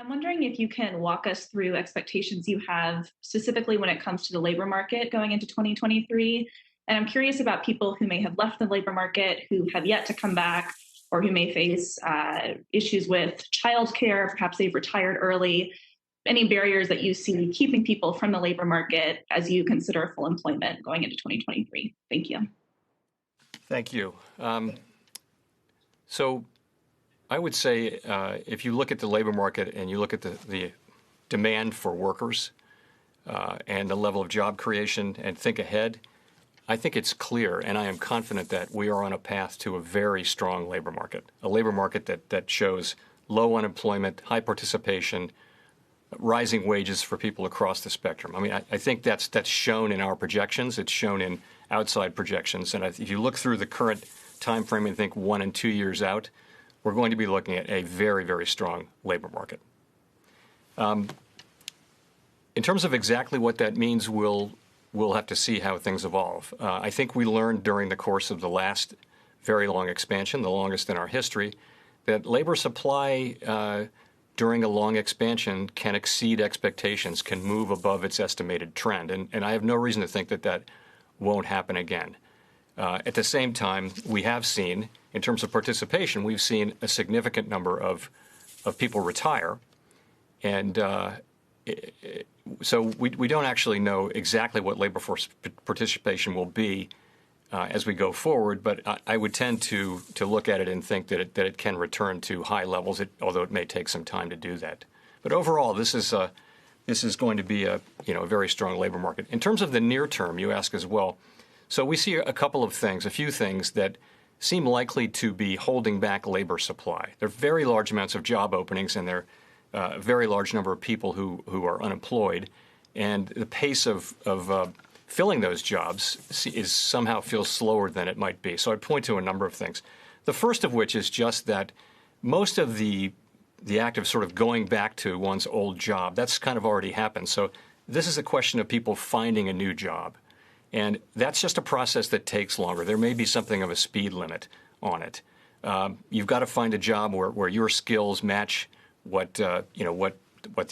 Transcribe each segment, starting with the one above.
I'm wondering if you can walk us through expectations you have specifically when it comes to the labor market going into 2023. And I'm curious about people who may have left the labor market, who have yet to come back, or who may face issues with childcare. Perhaps they've retired early. Any barriers that you see keeping people from the labor market as you consider full employment going into 2023? Thank you. Thank you. So I would say if you look at the labor market and you look at the demand for workers and the level of job creation and think ahead, I think it's clear, and I am confident that we are on a path to a very strong labor market, a labor market that shows low unemployment, high participation, rising wages for people across the spectrum. I mean, I think that's shown in our projections. It's shown in outside projections. And if you look through the current time frame and think 1 and 2 years out, we're going to be looking at a very, very strong labor market. In terms of exactly what that means, we'll have to see how things evolve. I think we learned during the course of the last very long expansion, the longest in our history, that labor supply during a long expansion can exceed expectations, can move above its estimated trend. And I have no reason to think that that won't happen again. At the same time, we have seen, in terms of participation, we've seen a significant number of people retire. And so we don't actually know exactly what labor force participation will be as we go forward, but I would tend to look at it and think that it can return to high levels, although it may take some time to do that. But overall, this is going to be a very strong labor market. In terms of the near term, you ask as well. So we see a few things that seem likely to be holding back labor supply. There are very large amounts of job openings, and there are a very large number of people who are unemployed, and the pace of filling those jobs somehow feels slower than it might be. So I'd point to a number of things. The first of which is just that most of the act of sort of going back to one's old job, that's kind of already happened. So this is a question of people finding a new job. And that's just a process that takes longer. There may be something of a speed limit on it. You've got to find a job where your skills match what the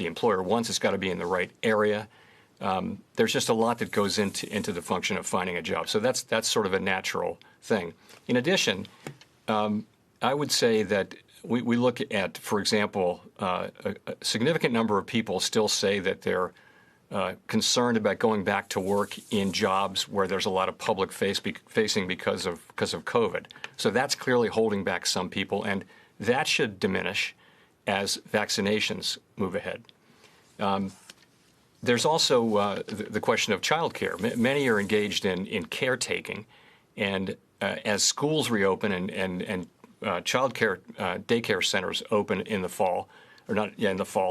employer wants. It's got to be in the right area. There's just a lot that goes into the function of finding a job. So that's sort of a natural thing. In addition, I would say that we look at, for example, a significant number of people still say that they're concerned about going back to work in jobs where there's a lot of public facing because of COVID. So that's clearly holding back some people, and that should diminish as vaccinations move ahead. There's also the question of childcare. Many are engaged in caretaking, and as schools reopen and childcare daycare centers open in the fall,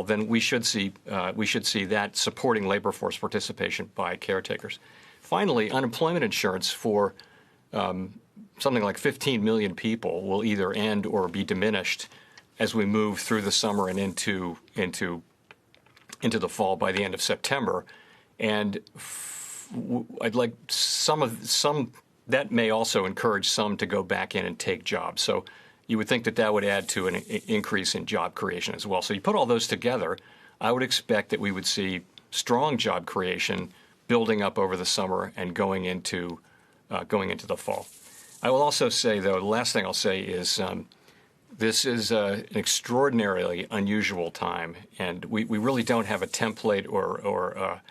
then we should see that supporting labor force participation by caretakers. Finally, unemployment insurance for something like 15 million people will either end or be diminished as we move through the summer and into the fall by the end of September. And I'd like some that may also encourage some to go back in and take jobs. So you would think that would add to an increase in job creation as well. So you put all those together, I would expect that we would see strong job creation building up over the summer and going into the fall. I will also say, though, the last thing I'll say is this is an extraordinarily unusual time, and we really don't have a template or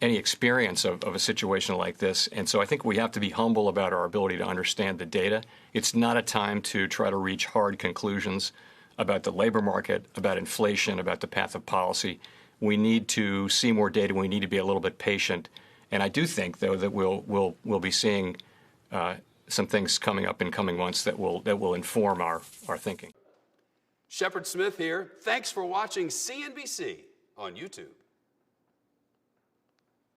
any experience of a situation like this. And so I think we have to be humble about our ability to understand the data. It's not a time to try to reach hard conclusions about the labor market, about inflation, about the path of policy. We need to see more data. We need to be a little bit patient. And I do think, though, that we'll be seeing some things coming up in coming months that will inform our thinking. Shepard Smith here. Thanks for watching CNBC on YouTube.